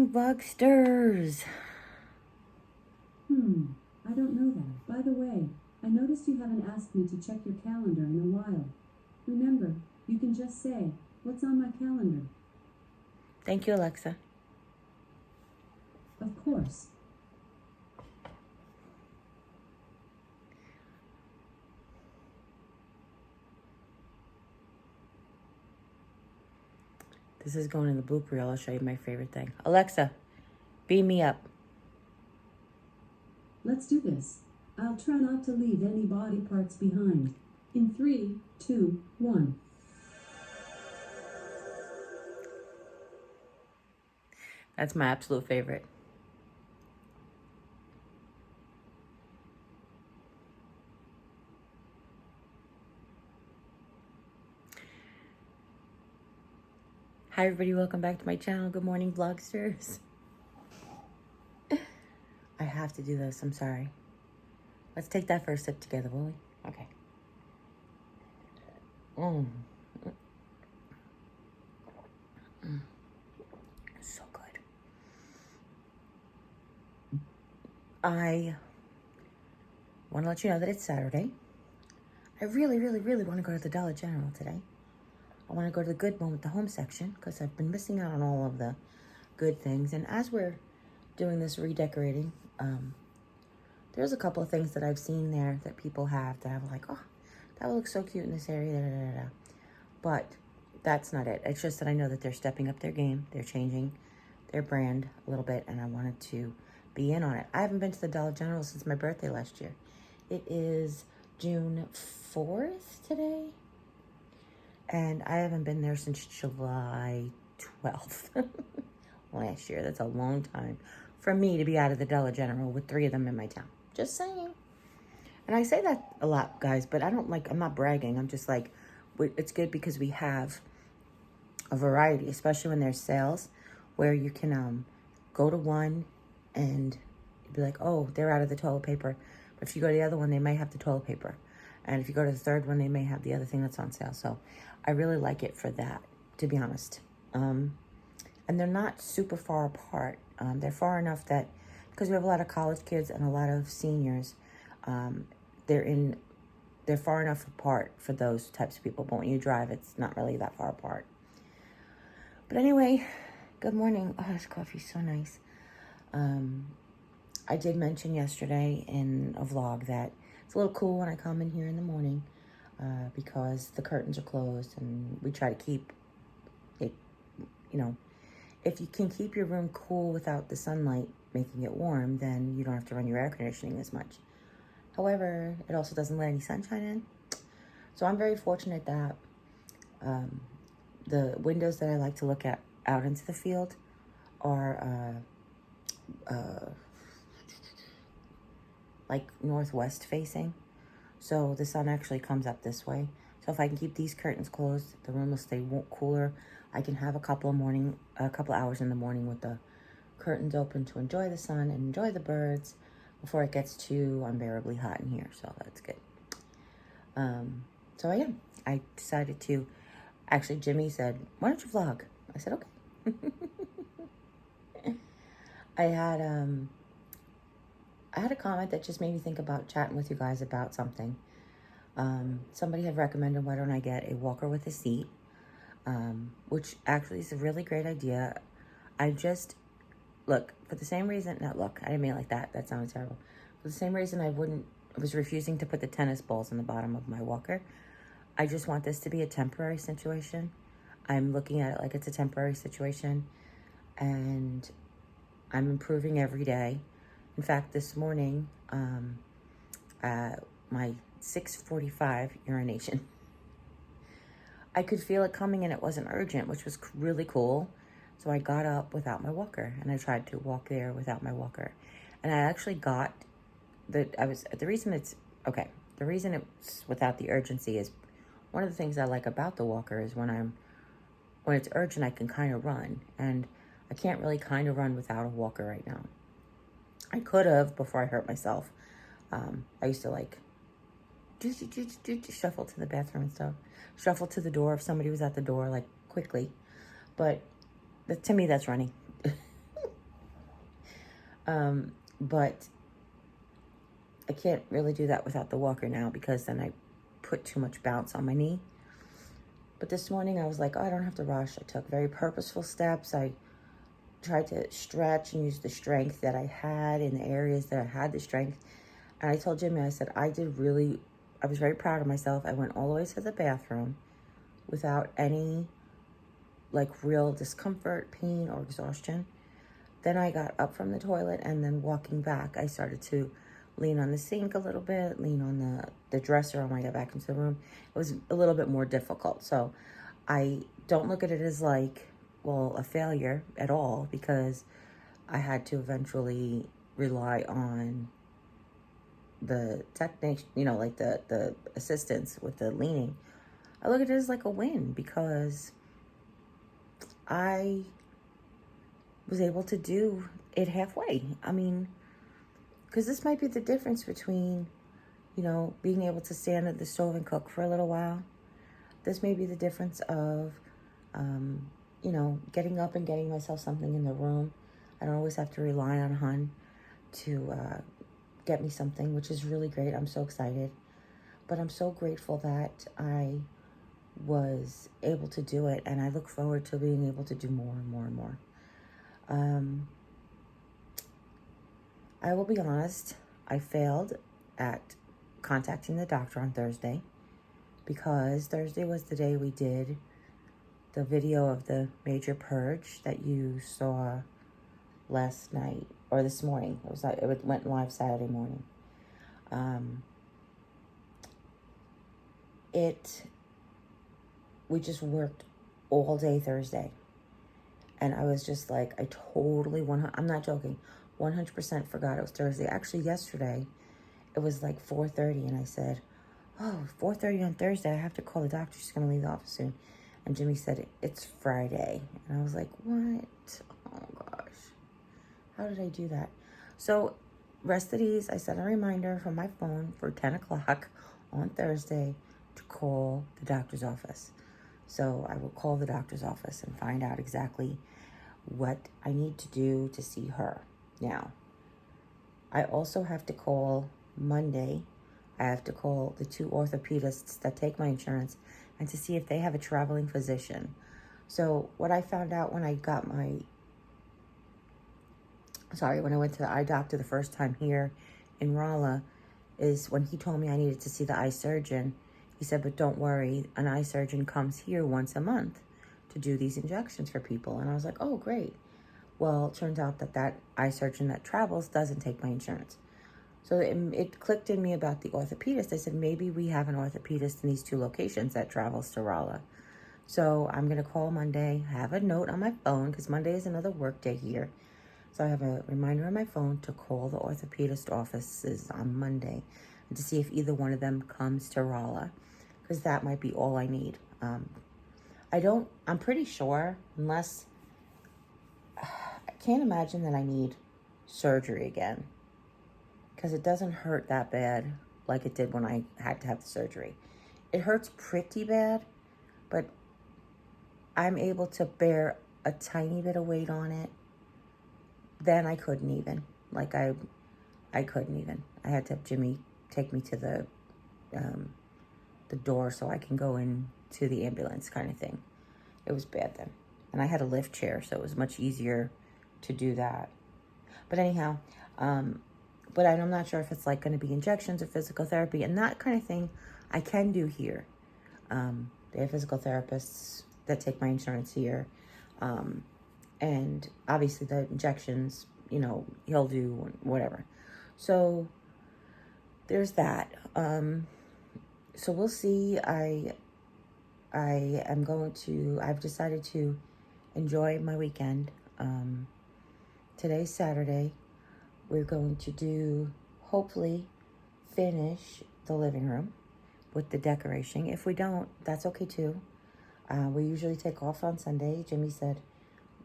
morning, Bugsters. I don't know that. By the way, I noticed you haven't asked me to check your calendar in a while. Remember, you can just say, "What's on my calendar?" Thank you, Alexa. Of course. This is going in the blooper reel. I'll show you my favorite thing. Alexa, beam me up. Let's do this. I'll try not to leave any body parts behind. In 3, 2, 1. That's my absolute favorite. Hi, everybody. Welcome back to my channel. Good morning, Vlogsters. I have to do this. I'm sorry. Let's take that first sip together, will we? Okay. So good. I want to let you know that it's Saturday. I really, really, really want to go to the Dollar General today. I want to go to the good one with the home section because I've been missing out on all of the good things. And as we're doing this redecorating, there's a couple of things that I've seen there that people have that I'm like, oh, that would look so cute in this area. Da, da, da, da. But that's not it. It's just that I know that they're stepping up their game. They're changing their brand a little bit, and I wanted to be in on it. I haven't been to the Dollar General since my birthday last year. It is June 4th today. And I haven't been there since July 12th last year. That's a long time for me to be out of the Dollar General with 3 of them in my town. Just saying. And I say that a lot, guys, but I'm not bragging. I'm just like, it's good because we have a variety, especially when there's sales, where you can go to one and be like, oh, they're out of the toilet paper. But if you go to the other one, they might have the toilet paper. And if you go to the third one, they may have the other thing that's on sale. So I really like it for that, to be honest. And they're not super far apart. They're far enough that, because we have a lot of college kids and a lot of seniors, they're far enough apart for those types of people. But when you drive, it's not really that far apart. But anyway, good morning. Oh, this coffee's so nice. I did mention yesterday in a vlog that it's a little cool when I come in here in the morning because the curtains are closed and we try to keep it, if you can keep your room cool without the sunlight making it warm, then you don't have to run your air conditioning as much. However, it also doesn't let any sunshine in. So I'm very fortunate that the windows that I like to look at out into the field are like northwest facing. So the sun actually comes up this way. So if I can keep these curtains closed, the room will stay cooler. I can have a couple hours in the morning with the curtains open to enjoy the sun and enjoy the birds before it gets too unbearably hot in here. So that's good. So I decided to, actually Jimmy said, why don't you vlog? I said, okay. I had a comment that just made me think about chatting with you guys about something. Somebody had recommended, why don't I get a walker with a seat? Which actually is a really great idea. I just, look, for the same reason, not look, I didn't mean it like that. That sounded terrible. For the same reason I was refusing to put the tennis balls in the bottom of my walker. I just want this to be a temporary situation. I'm looking at it like it's a temporary situation. And I'm improving every day. In fact, this morning, my 6:45 urination, I could feel it coming and it wasn't urgent, which was really cool. So I got up without my walker and I tried to walk there without my walker. And I actually got the reason it's without the urgency is one of the things I like about the walker is when it's urgent, I can kind of run. And I can't really kind of run without a walker right now. I could have before I hurt myself. I used to like shuffle to the bathroom and stuff. Shuffle to the door if somebody was at the door, like quickly. But to me, that's running. But I can't really do that without the walker now because then I put too much bounce on my knee. But this morning I was like, oh, I don't have to rush. I took very purposeful steps. I tried to stretch and use the strength that I had in the areas that I had the strength. And I told Jimmy, I said, I was very proud of myself. I went all the way to the bathroom without any like real discomfort, pain, or exhaustion. Then I got up from the toilet, and then walking back, I started to lean on the sink a little bit, lean on the dresser when I got back into the room. It was a little bit more difficult. So I don't look at it as like, well, a failure at all, because I had to eventually rely on the technique, like the assistance with the leaning. I look at it as like a win because I was able to do it halfway. I mean, because this might be the difference between, being able to stand at the stove and cook for a little while. This may be the difference of, getting up and getting myself something in the room. I don't always have to rely on Hun to get me something, which is really great. I'm so excited. But I'm so grateful that I was able to do it, and I look forward to being able to do more and more and more. I will be honest, I failed at contacting the doctor on Thursday because Thursday was the day we did the video of the major purge that you saw last night or this morning. It went live Saturday morning. We just worked all day Thursday. And I was just like, I'm not joking, 100% forgot it was Thursday. Actually, yesterday, it was like 4:30, and I said, 4:30 on Thursday, I have to call the doctor. She's going to leave the office soon. And Jimmy said, it's Friday. And I was like, what? Oh, gosh. How did I do that? So, rest at ease. I set a reminder from my phone for 10 o'clock on Thursday to call the doctor's office. So I will call the doctor's office and find out exactly what I need to do to see her. Now, I also have to call Monday. I have to call the 2 orthopedists that take my insurance and to see if they have a traveling physician. So what I found out when I went to the eye doctor the first time here in Rolla, is when he told me I needed to see the eye surgeon. He said, but don't worry, an eye surgeon comes here once a month to do these injections for people. And I was like, oh, great. Well, it turns out that eye surgeon that travels doesn't take my insurance. So it clicked in me about the orthopedist. I said, maybe we have an orthopedist in these 2 locations that travels to Rolla. So I'm going to call Monday, have a note on my phone, because Monday is another work day here. So I have a reminder on my phone to call the orthopedist offices on Monday and to see if either one of them comes to Rolla, because that might be all I need. I'm pretty sure, unless, I can't imagine that I need surgery again, because it doesn't hurt that bad like it did when I had to have the surgery. It hurts pretty bad, but I'm able to bear a tiny bit of weight on it. Then I couldn't even. I couldn't even. I had to have Jimmy take me to the door so I can go into the ambulance kind of thing. It was bad then. And I had a lift chair, so it was much easier to do that. But anyhow, but I'm not sure if it's like going to be injections or physical therapy, and that kind of thing I can do here. They have physical therapists that take my insurance here. And obviously the injections, he'll do whatever. So there's that. So we'll see. I've decided to enjoy my weekend. Today's Saturday. We're going to hopefully finish the living room with the decoration. If we don't, that's okay too. We usually take off on Sunday. Jimmy said,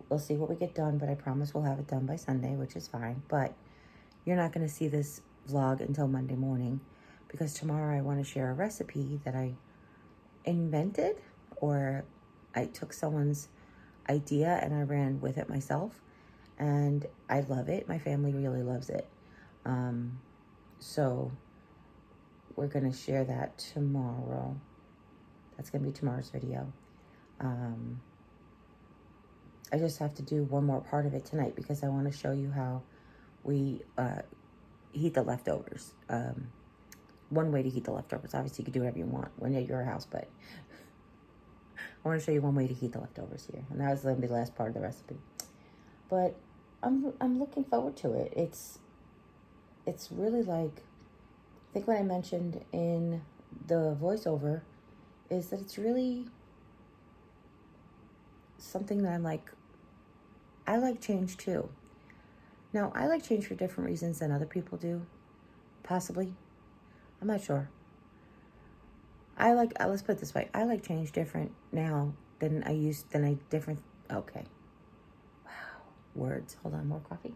we'll see what we get done, but I promise we'll have it done by Sunday, which is fine. But you're not going to see this vlog until Monday morning, because tomorrow I want to share a recipe that I invented, or I took someone's idea and I ran with it myself. And I love it. My family really loves it. So we're going to share that tomorrow. That's going to be tomorrow's video. I just have to do one more part of it tonight because I want to show you how we heat the leftovers. One way to heat the leftovers. Obviously, you can do whatever you want when you're at your house, but I want to show you one way to heat the leftovers here. And that was going to be the last part of the recipe. But I'm looking forward to it. It's really like, I think what I mentioned in the voiceover is that it's really something that I'm like, I like change too. Now, I like change for different reasons than other people do, possibly. I'm not sure. Let's put it this way. I like change different now than different, okay. Wow, words. Hold on, more coffee.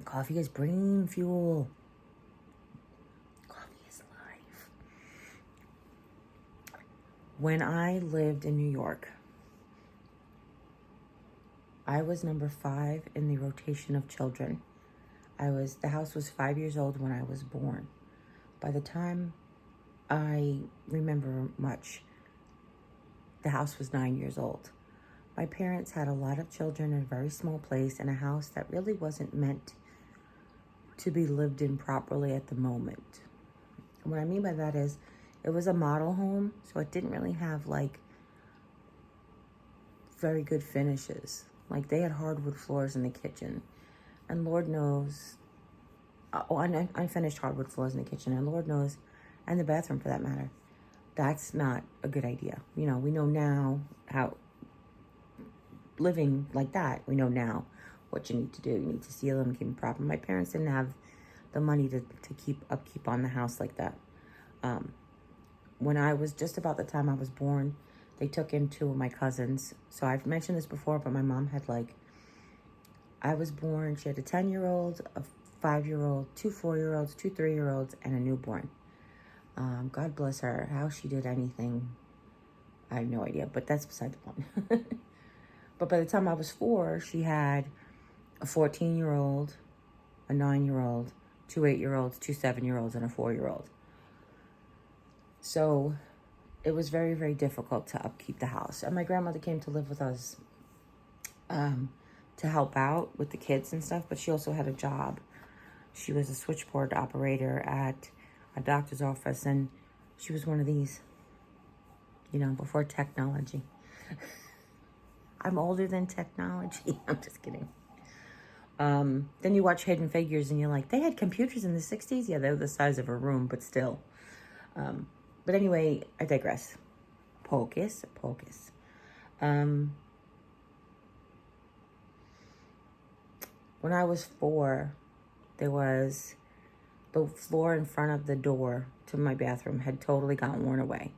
Coffee is brain fuel. Coffee is life. When I lived in New York, I was number 5 in the rotation of children. The house was 5 years old when I was born. By the time I remember much, the house was 9 years old. My parents had a lot of children in a very small place in a house that really wasn't meant to be lived in properly at the moment. And what I mean by that is, it was a model home, so it didn't really have like very good finishes. Like they had hardwood floors in the kitchen, and Lord knows, unfinished hardwood floors in the kitchen, and Lord knows, and the bathroom for that matter, that's not a good idea. We know now how living like that, we know now what you need to do. You need to seal them, keep them proper. My parents didn't have the money to keep upkeep on the house like that. When I was just about the time I was born, they took in 2 of my cousins. So I've mentioned this before, but my mom had I was born, she had a 10-year-old, a 5-year-old, 2 4-year-olds, 2 3-year-olds, and a newborn. God bless her. How she did anything, I have no idea, but that's beside the point. But by the time I was 4, she had a 14-year-old, a 9-year-old, 2 8-year-olds, 2 7-year-olds, and a 4-year-old. So it was very, very difficult to upkeep the house. And my grandmother came to live with us to help out with the kids and stuff, but she also had a job. She was a switchboard operator at a doctor's office, and she was one of these, before technology. I'm older than technology. I'm just kidding. Then you watch Hidden Figures and you're like, they had computers in the 60s? Yeah, they were the size of a room, but still. But anyway, I digress. Pocus. When I was 4, there was the floor in front of the door to my bathroom had totally gotten worn away.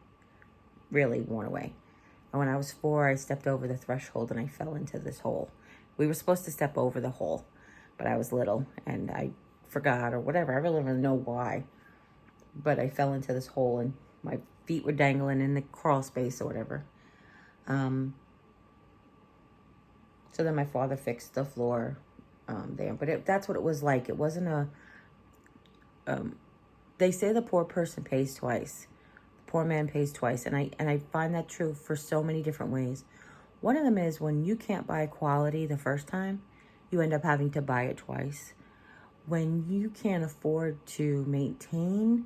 Really worn away. And when I was 4, I stepped over the threshold and I fell into this hole. We were supposed to step over the hole, but I was little and I forgot or whatever. I really don't know why. But I fell into this hole and my feet were dangling in the crawl space or whatever. So then my father fixed the floor there. But that's what it was like. It wasn't they say the poor person pays twice. The poor man pays twice. And I find that true for so many different ways. One of them is when you can't buy quality the first time, you end up having to buy it twice. When you can't afford to maintain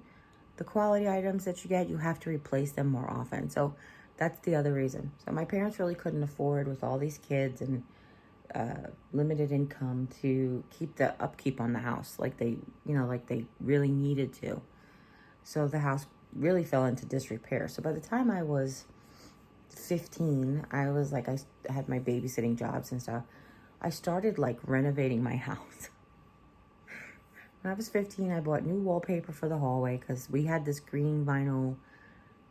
the quality items that you get, you have to replace them more often. So that's the other reason. So my parents really couldn't afford, with all these kids and limited income, to keep the upkeep on the house like they really needed to. So the house really fell into disrepair. So by the time I was 15, I had my babysitting jobs and stuff. I started renovating my house. When I was 15, I bought new wallpaper for the hallway because we had this green vinyl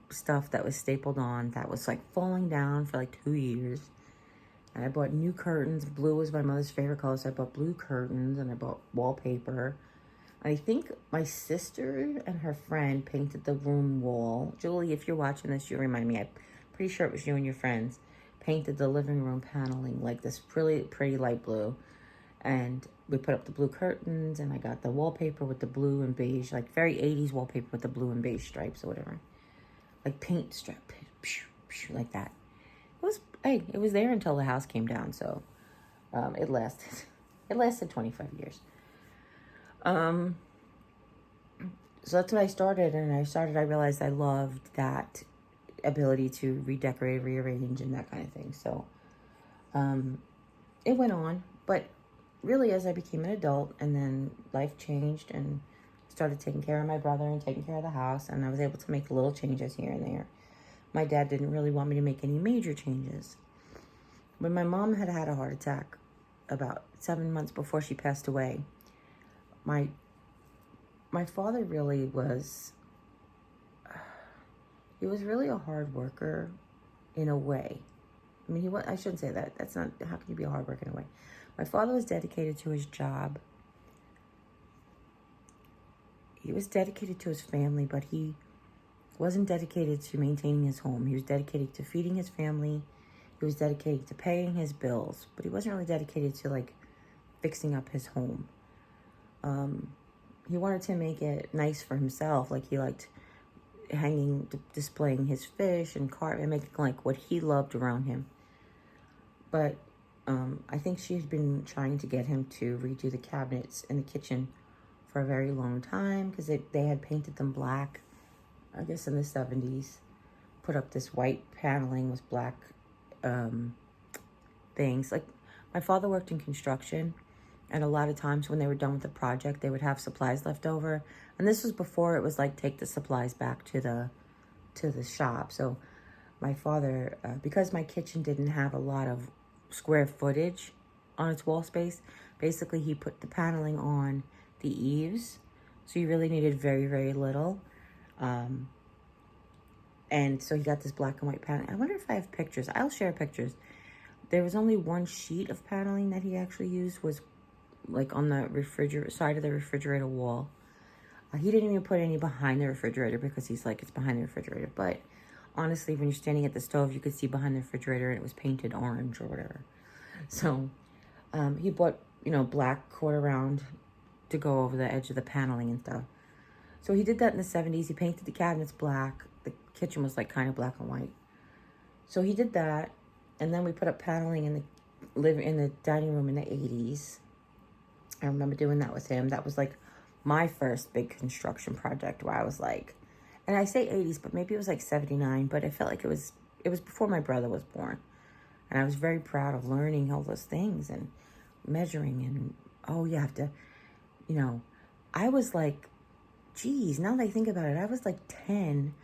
stuff that was stapled on that was falling down for 2 years. And I bought new curtains. Blue was my mother's favorite color, so I bought blue curtains and I bought wallpaper. I think my sister and her friend painted the room wall. Julie, if you're watching this, you'll remind me. I'm pretty sure it was you and your friends. painted the living room paneling like this really pretty light blue. And we put up the blue curtains, and I got the wallpaper with the blue and beige, like very 80s wallpaper with the blue and beige stripes or whatever. Like paint strip, like that. It was there until the house came down, so it lasted. It lasted 25 years. So that's when I started, and I realized I loved that ability to redecorate, rearrange, and that kind of thing. So it went on, but really as I became an adult, and then life changed, and started taking care of my brother and taking care of the house, and I was able to make little changes here and there. My dad didn't really want me to make any major changes. When my mom had had a heart attack about 7 months before she passed away, my father really was, he was really a hard worker in a way. I mean, I shouldn't say that. That's not, how can you be a hard worker in a way? My father was dedicated to his job. He was dedicated to his family, but he wasn't dedicated to maintaining his home. He was dedicated to feeding his family. He was dedicated to paying his bills, but he wasn't really dedicated to like fixing up his home. He wanted to make it nice for himself. Like he liked displaying his fish and carp and making like what he loved around him. But I think she had been trying to get him to redo the cabinets in the kitchen for a very long time, because they had painted them black, I guess in the 70s. Put up this white paneling with black things. Like, my father worked in construction, and a lot of times when they were done with the project, they would have supplies left over. And this was before it was like, take the supplies back to the shop. So my father, because my kitchen didn't have a lot of square footage on its wall space, basically he put the paneling on the eaves. So you really needed very, very little. And so he got this black and white paneling. I wonder if I have pictures. I'll share pictures. There was only one sheet of paneling that he actually used, was like on the side of the refrigerator wall. He didn't even put any behind the refrigerator, because he's like, it's behind the refrigerator. But honestly, when you're standing at the stove, you could see behind the refrigerator, and it was painted orange or whatever. So he bought, black quarter round to go over the edge of the paneling and stuff. So he did that in the 70s. He painted the cabinets black. The kitchen was like kind of black and white. So he did that. And then we put up paneling in the dining room in the 80s. I remember doing that with him. That was like my first big construction project, where I was like, and I say 80s, but maybe it was like 79, but it felt like it was before my brother was born. And I was very proud of learning all those things and measuring, and you have to, I was like, geez, now that I think about it, I was like 10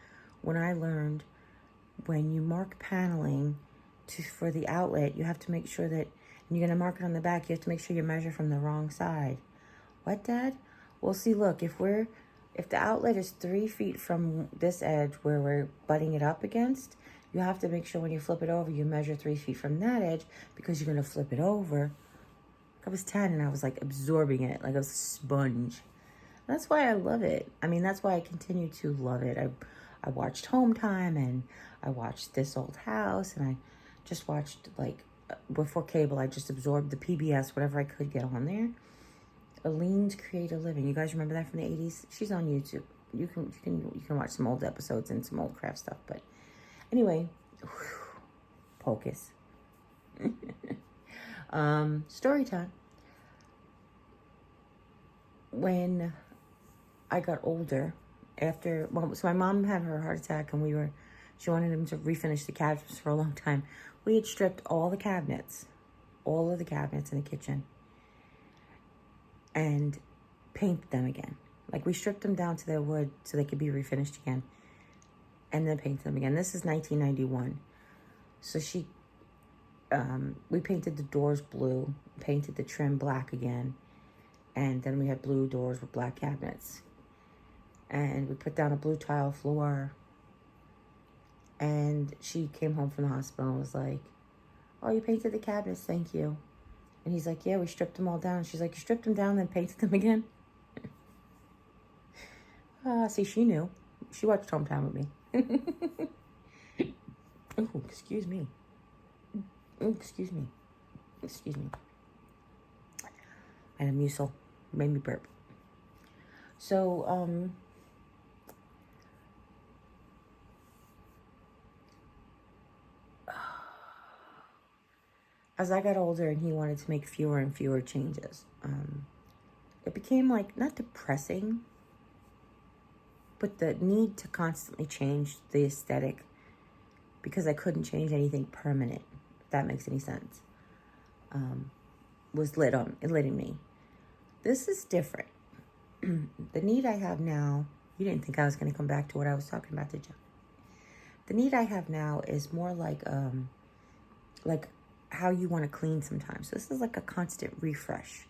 when I learned when you mark paneling for the outlet, you have to make sure that, and you're going to mark it on the back, you have to make sure you measure from the wrong side. What, Dad? Well, see, look, if the outlet is 3 feet from this edge where we're butting it up against, you have to make sure when you flip it over, you measure 3 feet from that edge, because you're going to flip it over. I was 10 and I was like absorbing it like a sponge. That's why I love it. I mean, that's why I continue to love it. I watched Home Time, and I watched This Old House, and I just watched, like, before cable, I just absorbed the PBS, whatever I could get on there. Aleene's Creative Living. You guys remember that from the 80s? She's on YouTube. You can watch some old episodes and some old craft stuff. But anyway, focus. Story time. When I got older, so my mom had her heart attack, and she wanted him to refinish the cabinets for a long time. We had stripped all of the cabinets in the kitchen, and painted them again. Like, we stripped them down to their wood so they could be refinished again, and then painted them again. This is 1991. So we painted the doors blue, painted the trim black again, and then we had blue doors with black cabinets. And we put down a blue tile floor. And she came home from the hospital and was like, "Oh, you painted the cabinets, thank you." And he's like, "Yeah, we stripped them all down." She's like, "You stripped them down, then painted them again?" See, she knew. She watched Home Time with me. Oh, excuse me. Excuse me. Excuse me. And a mucil made me burp. So, as I got older and he wanted to make fewer and fewer changes, it became like not depressing, but the need to constantly change the aesthetic because I couldn't change anything permanent, if that makes any sense, was lit in me. This is different. The need I have now, you didn't think I was going to come back to what I was talking about, did you? The need I have now is more like how you want to clean sometimes. This is like a constant refresh.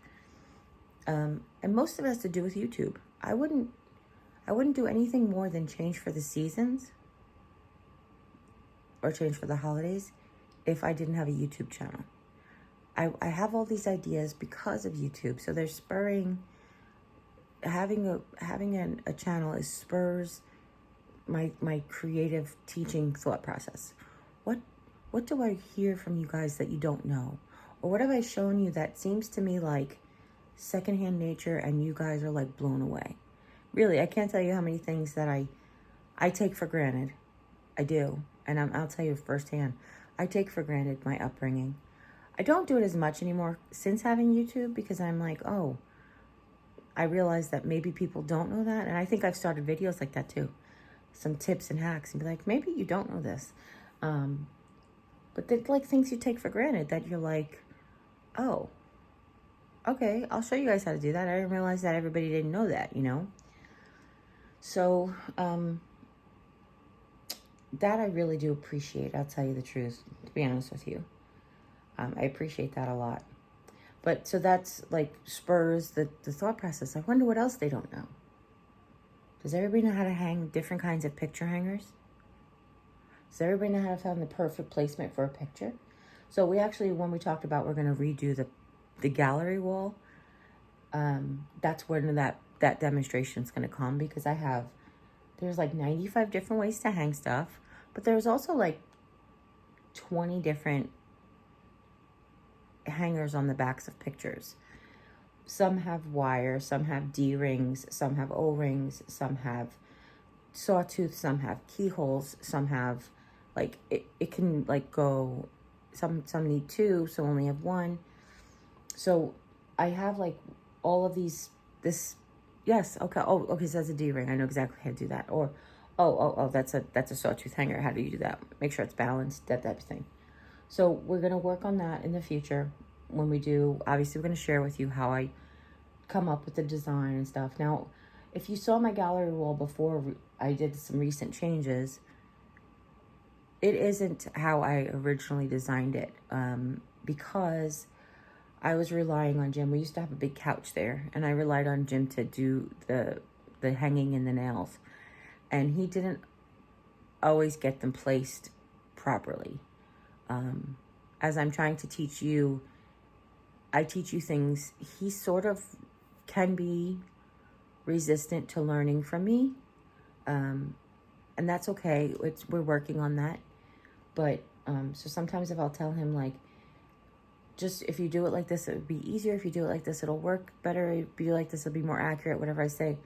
And most of it has to do with YouTube. I wouldn't do anything more than change for the seasons or change for the holidays if I didn't have a YouTube channel. I have all these ideas because of YouTube. So they're spurring, having a channel is spurs my creative teaching thought process. What do I hear from you guys that you don't know? Or what have I shown you that seems to me like Secondhand Nature and you guys are like blown away? Really, I can't tell you how many things that I take for granted. I do. And I'll tell you firsthand. I take for granted my upbringing. I don't do it as much anymore since having YouTube because I'm like, oh, I realize that maybe people don't know that. And I think I've started videos like that too. Some tips and hacks and be like, maybe you don't know this. But they're like things you take for granted that you're like, oh, okay, I'll show you guys how to do that. I didn't realize that everybody didn't know that, you know? So, that I really do appreciate. I'll tell you the truth, to be honest with you. I appreciate that a lot. But so that's like spurs the thought process. I wonder what else they don't know. Does everybody know how to hang different kinds of picture hangers? Does everybody know how to find the perfect placement for a picture? So we actually, when we talked about we're going to redo the gallery wall, that's where that demonstration is going to come because there's like 95 different ways to hang stuff, but there's also like 20 different hangers on the backs of pictures. Some have wire, some have D-rings, some have O-rings, some have sawtooth, some have keyholes, some have like it can like go, some need two, some only have one. So I have like all of yes, okay, okay, so that's a D-ring. I know exactly how to do that. Or oh, that's a sawtooth hanger. How do you do that? Make sure it's balanced, that type of thing. So we're going to work on that in the future when we do. Obviously, we're going to share with you how I come up with the design and stuff. Now, if you saw my gallery wall before I did some recent changes, it isn't how I originally designed it because I was relying on Jim. We used to have a big couch there, and I relied on Jim to do the hanging and the nails. And he didn't always get them placed properly. As I'm trying to teach you, I teach you things. He sort of can be resistant to learning from me. And that's okay. We're working on that. But so sometimes if I'll tell him like, just if you do it like this, it would be easier. If you do it like this, it'll work better. If you do it like this, it'll be more accurate, whatever I say.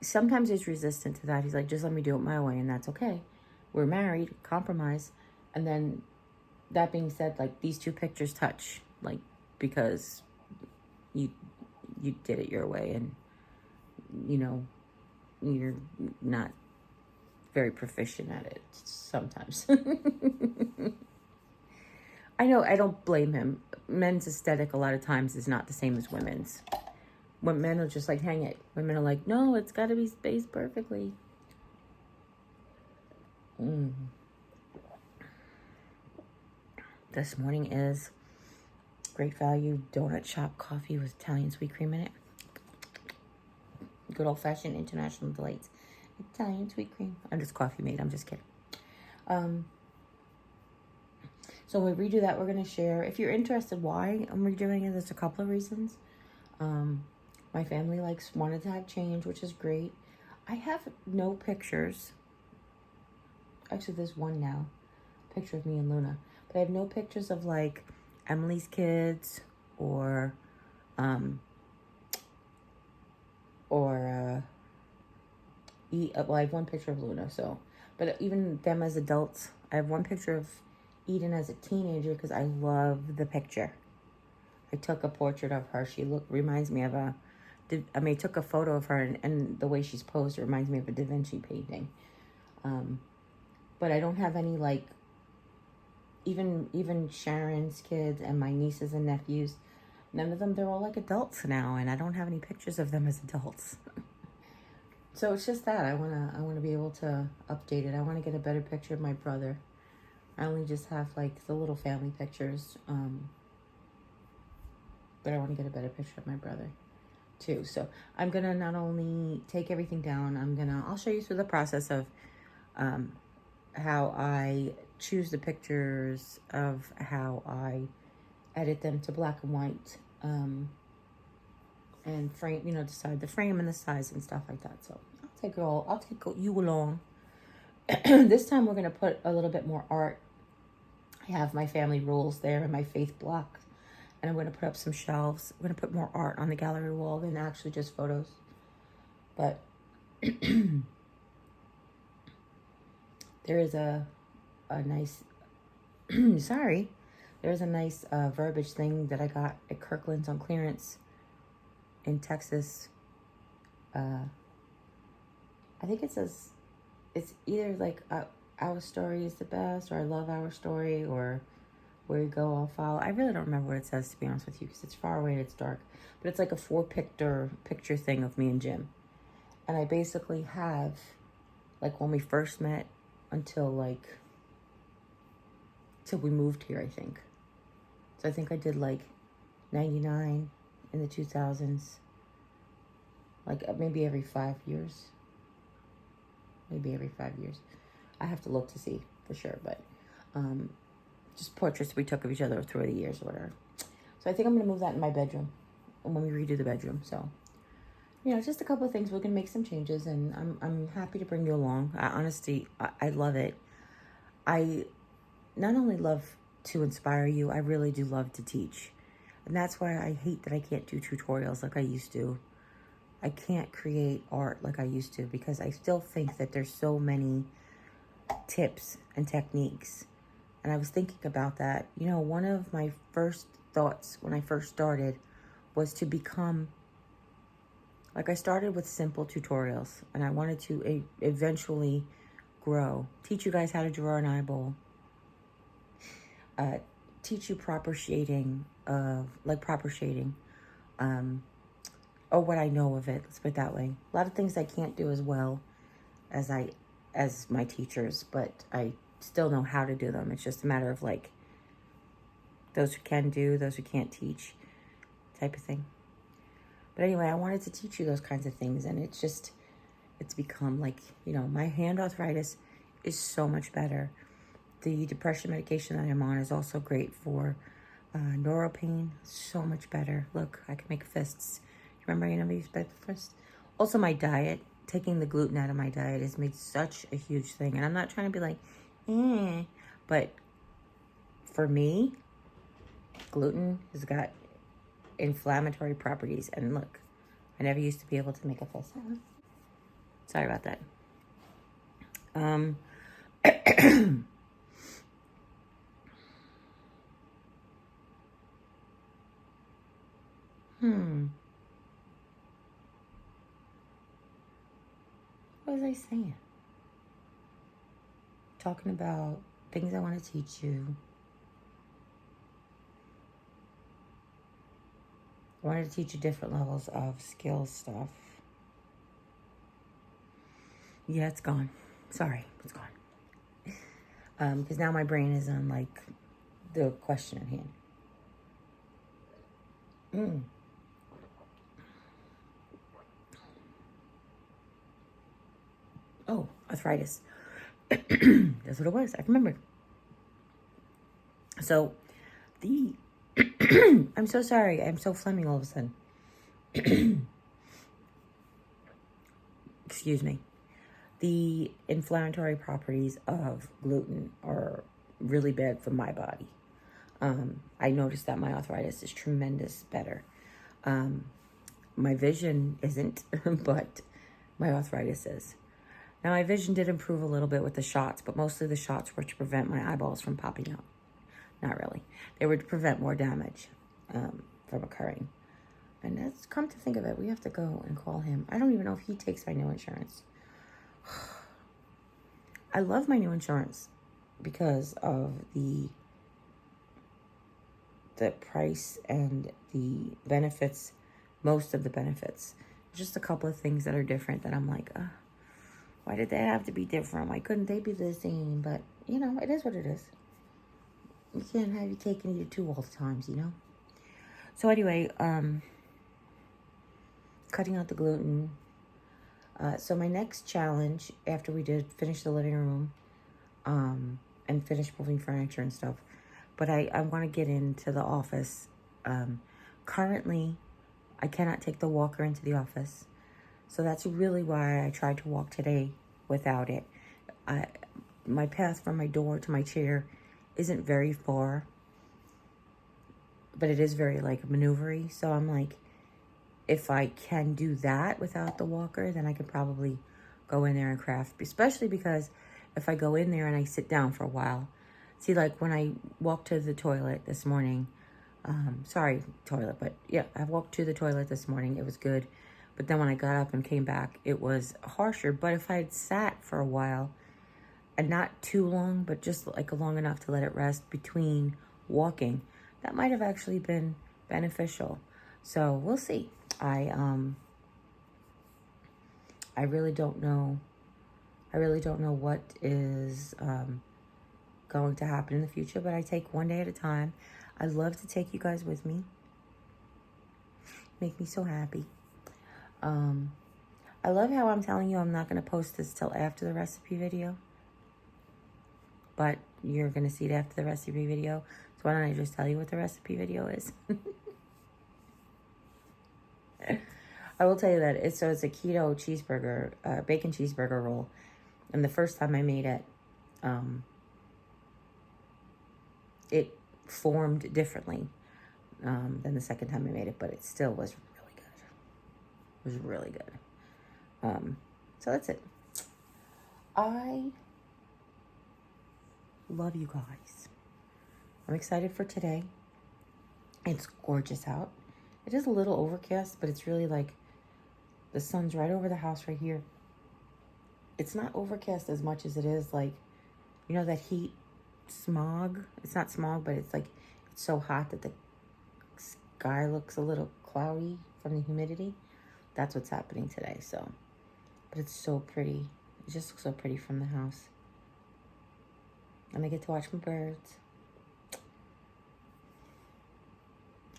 Sometimes he's resistant to that. He's like, just let me do it my way, and that's okay. We're married, compromise. And then that being said, like these two pictures touch, like because you did it your way, and you know, you're not very proficient at it sometimes. I know, I don't blame him. Men's aesthetic a lot of times is not the same as women's. When men are just like, hang it. Women are like, no, it's got to be spaced perfectly. This morning is great value donut shop coffee with Italian sweet cream in it. Good old-fashioned international delights. Italian sweet cream. I'm just coffee made. I'm just kidding. So when we redo that, we're going to share. If you're interested why I'm redoing it, there's a couple of reasons. My family wanted to have change, which is great. I have no pictures. Actually, there's one now. Picture of me and Luna. But I have no pictures of like Emily's kids or well, I have one picture of Luna, so, but even them as adults, I have one picture of Eden as a teenager because I love the picture. I took a portrait of her. She reminds me of took a photo of her, and the way she's posed reminds me of a Da Vinci painting. But I don't have any, like, even Sharon's kids and my nieces and nephews, none of them, they're all like adults now, and I don't have any pictures of them as adults. So it's just that I wanna be able to update it. I want to get a better picture of my brother. I only just have like the little family pictures, but I want to get a better picture of my brother too. So I'm gonna not only take everything down, I'll show you through the process of how I choose the pictures, of how I edit them to black and white, and frame, decide the frame and the size and stuff like that. So I'll take you along. This time we're gonna put a little bit more art. I have my family rules there and my faith block, and I'm gonna put up some shelves. I'm gonna put more art on the gallery wall than actually just photos. But there is a nice there's a nice verbiage thing that I got at Kirkland's on clearance in Texas. I think it says, it's either like our story is the best, or I love our story, or where you go I'll follow. I really don't remember what it says, to be honest with you, because it's far away and it's dark. But it's like a 4-picture thing of me and Jim. And I basically have, like, when we first met until we moved here, I think. So I think I did like 99 in the 2000s. Like maybe every 5 years. Maybe every 5 years. I have to look to see for sure, but just portraits we took of each other through the years or whatever. So I think I'm going to move that in my bedroom when we redo the bedroom. So, just a couple of things. We're going to make some changes, and I'm happy to bring you along. Honestly, I love it. I not only love to inspire you, I really do love to teach. And that's why I hate that I can't do tutorials like I used to. I can't create art like I used to, because I still think that there's so many tips and techniques. And I was thinking about that. One of my first thoughts when I first started was to become, like, I started with simple tutorials, and I wanted to eventually grow. Teach you guys how to draw an eyeball. Teach you proper shading, or what I know of it, let's put it that way. A lot of things I can't do as well as my teachers, but I still know how to do them. It's just a matter of, like, those who can do, those who can't teach type of thing. But anyway, I wanted to teach you those kinds of things, and it's become like, my hand arthritis is so much better. The depression medication that I'm on is also great for neural pain, so much better. Look, I can make fists. Remember, I never used fists? Also, my diet, taking the gluten out of my diet has made such a huge thing. And I'm not trying to be like, but for me, gluten has got inflammatory properties. And look, I never used to be able to make a fist. Sorry about that. What was I saying? Talking about things I want to teach you. I wanted to teach you different levels of skill stuff. Yeah, it's gone. Sorry, it's gone. Because now my brain is on, like, the question at hand. Oh, arthritis. That's what it was. I remembered. So, I'm so sorry. I'm so phlegmy all of a sudden. Excuse me. The inflammatory properties of gluten are really bad for my body. I noticed that my arthritis is tremendous better. My vision isn't, but my arthritis is. Now, my vision did improve a little bit with the shots, but mostly the shots were to prevent my eyeballs from popping out. Not really. They were to prevent more damage from occurring. And that's, come to think of it, we have to go and call him. I don't even know if he takes my new insurance. I love my new insurance because of the price and the benefits, most of the benefits. Just a couple of things that are different that I'm like, why did they have to be different? Why couldn't they be the same? But, you know, it is what it is. You can't have your cake and eat it too all the times, you know? So anyway, cutting out the gluten. So my next challenge, after we did finish the living room and finish moving furniture and stuff, but I want to get into the office. Currently, I cannot take the walker into the office. So that's really why I tried to walk today without it. My path from my door to my chair isn't very far, but it is very like maneuvery. So I'm like, if I can do that without the walker, then I could probably go in there and craft, especially because if I go in there and I sit down for a while, see, like when I walked to the toilet this morning, but yeah, I walked to the toilet this morning. It was good. But then when I got up and came back, it was harsher. But if I had sat for a while, and not too long, but just like long enough to let it rest between walking, that might have actually been beneficial. So we'll see. I really don't know. I really don't know what is going to happen in the future, but I take one day at a time. I love to take you guys with me. Make me so happy. I love how I'm telling you I'm not going to post this till after the recipe video. But you're going to see it after the recipe video. So why don't I just tell you what the recipe video is? I will tell you that it's a keto cheeseburger, bacon cheeseburger roll. And the first time I made it, it formed differently than the second time I made it. But it still was really good. It was really good. So that's it. I love you guys. I'm excited for today. It's gorgeous out. It is a little overcast, but it's really like the sun's right over the house right here. It's not overcast as much as it is like, you know, that heat smog. It's not smog, but it's like it's so hot that the sky looks a little cloudy from the humidity. That's what's happening today. So, but it's so pretty. It just looks so pretty from the house. And I get to watch my birds.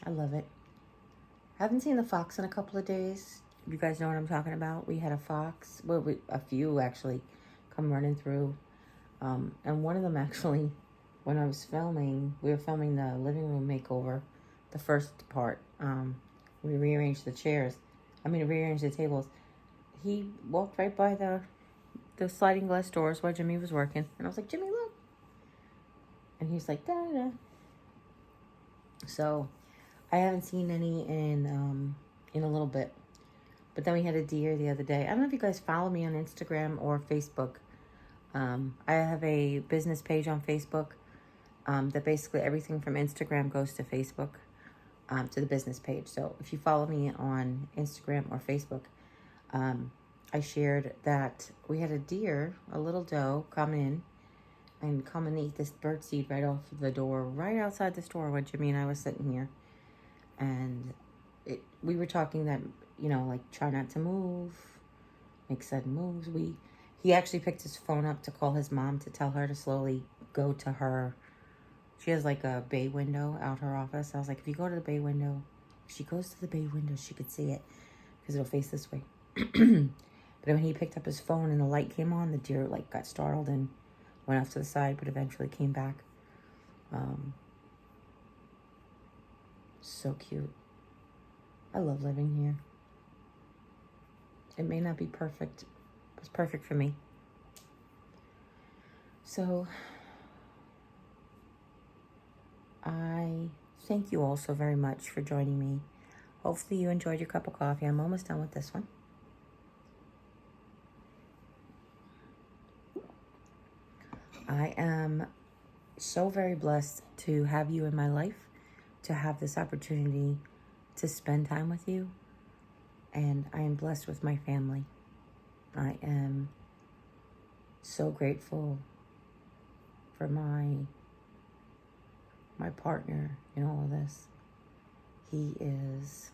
I love it. I haven't seen the fox in a couple of days. You guys know what I'm talking about. We had a fox. Well, a few actually come running through. And one of them actually, when I was filming, we were filming the living room makeover, the first part. We rearranged the chairs. Rearranged the tables. He walked right by the sliding glass doors while Jimmy was working. And I was like, Jimmy, look. And he's like, da-da-da. So I haven't seen any in a little bit. But then we had a deer the other day. I don't know if you guys follow me on Instagram or Facebook. I have a business page on Facebook that basically everything from Instagram goes to Facebook, to the business page. So if you follow me on Instagram or Facebook, I shared that we had a deer, a little doe, come in and come and eat this birdseed right off the door, right outside the store when Jimmy and I was sitting here. And we were talking that, you know, like try not to move, make sudden moves. He actually picked his phone up to call his mom to tell her to slowly go to her. She has like a bay window out her office. I was like, if you go to the bay window, if she goes to the bay window, she could see it because it'll face this way. But when he picked up his phone and the light came on, the deer like got startled and went off to the side, but eventually came back. So cute. I love living here. It may not be perfect. It's perfect for me. So I thank you all so very much for joining me. Hopefully you enjoyed your cup of coffee. I'm almost done with this one. I am so very blessed to have you in my life, to have this opportunity to spend time with you. And I am blessed with my family. I am so grateful for my partner in all of this. He is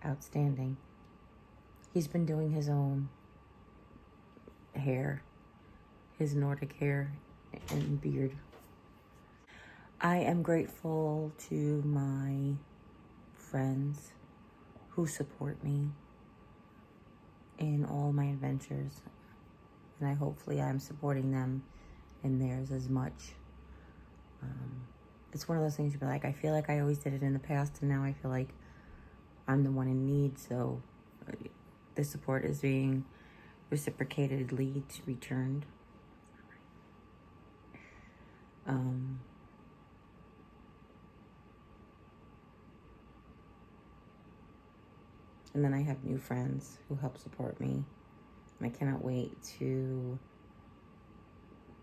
outstanding. He's been doing his own hair, his Nordic hair and beard. I am grateful to my friends who support me in all my adventures, and hopefully I'm supporting them in theirs as much. It's one of those things you'd be like, I feel like I always did it in the past, and now I feel like I'm the one in need, so the support is being reciprocatedly returned. And then I have new friends who help support me. And I cannot wait to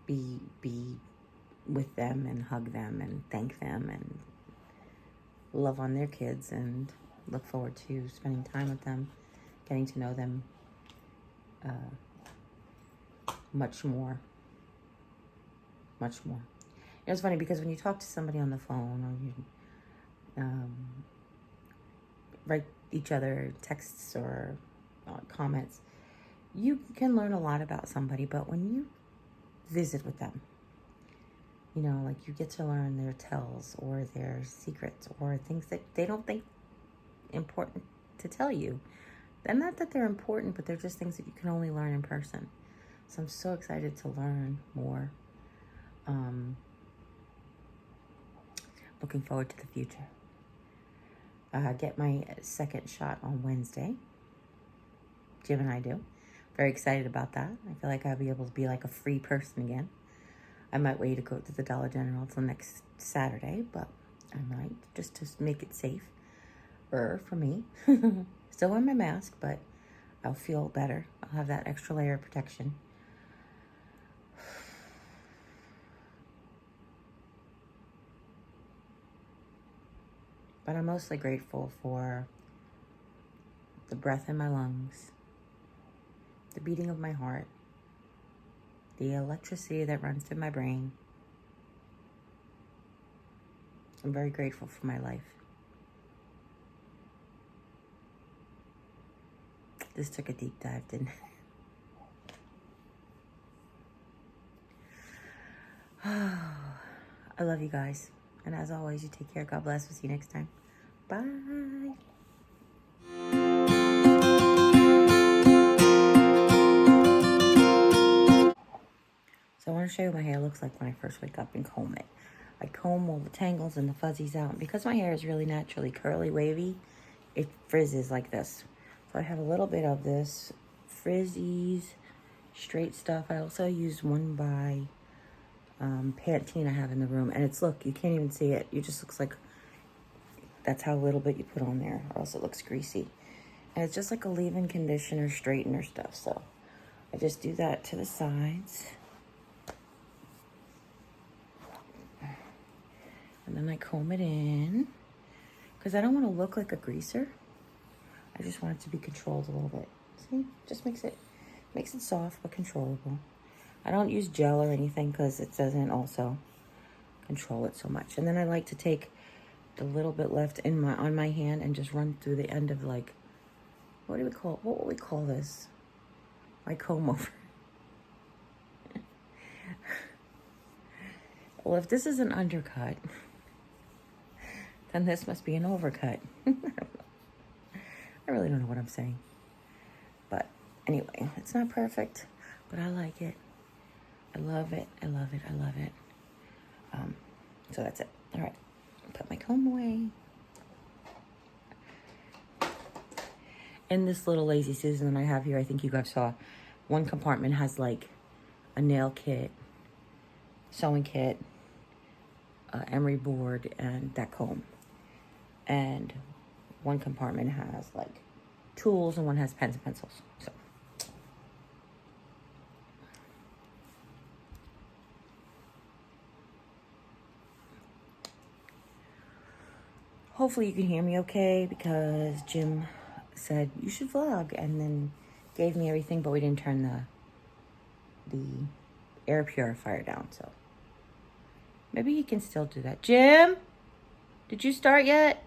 be with them and hug them and thank them and love on their kids and look forward to spending time with them, getting to know them much more. It's funny because when you talk to somebody on the phone or you write each other texts or comments, you can learn a lot about somebody, but when you visit with them, you know, like you get to learn their tells or their secrets or things that they don't think important to tell you. And not that they're important, but they're just things that you can only learn in person. So I'm so excited to learn more. Looking forward to the future. Get my second shot on Wednesday. Jim and I do. Very excited about that. I feel like I'll be able to be like a free person again. I might wait to go to the Dollar General till next Saturday, but I might, just to make it safe for me. Still wear my mask, but I'll feel better. I'll have that extra layer of protection. But I'm mostly grateful for the breath in my lungs, the beating of my heart, the electricity that runs through my brain. I'm very grateful for my life. This took a deep dive, didn't it? I love you guys. And as always, you take care. God bless. We'll see you next time. Bye. So I want to show you what my hair looks like when I first wake up and comb it. I comb all the tangles and the fuzzies out. And because my hair is really naturally curly, wavy, it frizzes like this. So I have a little bit of this frizzies, straight stuff. I also use one by Pantene I have in the room. And it's, look, you can't even see it. It just looks like that's how little bit you put on there, or else it looks greasy. And it's just like a leave-in conditioner, straightener stuff. So I just do that to the sides. And then I comb it in. Because I don't want to look like a greaser. I just want it to be controlled a little bit. See? Just makes it soft but controllable. I don't use gel or anything because it doesn't also control it so much. And then I like to take the little bit left on my hand and just run through the end of, like, what would we call this? My comb over. Well, if this is an undercut, then this must be an overcut. I really don't know what I'm saying. But anyway, it's not perfect, but I like it. I love it. I love it. I love it. So that's it. All right. Put my comb away. In this little Lazy Susan that I have here, I think you guys saw, one compartment has like a nail kit, sewing kit, emery board and that comb. And one compartment has like tools and one has pens and pencils. So hopefully you can hear me okay, because Jim said you should vlog and then gave me everything, but we didn't turn the air purifier down, so maybe he can still do that. Jim, did you start yet?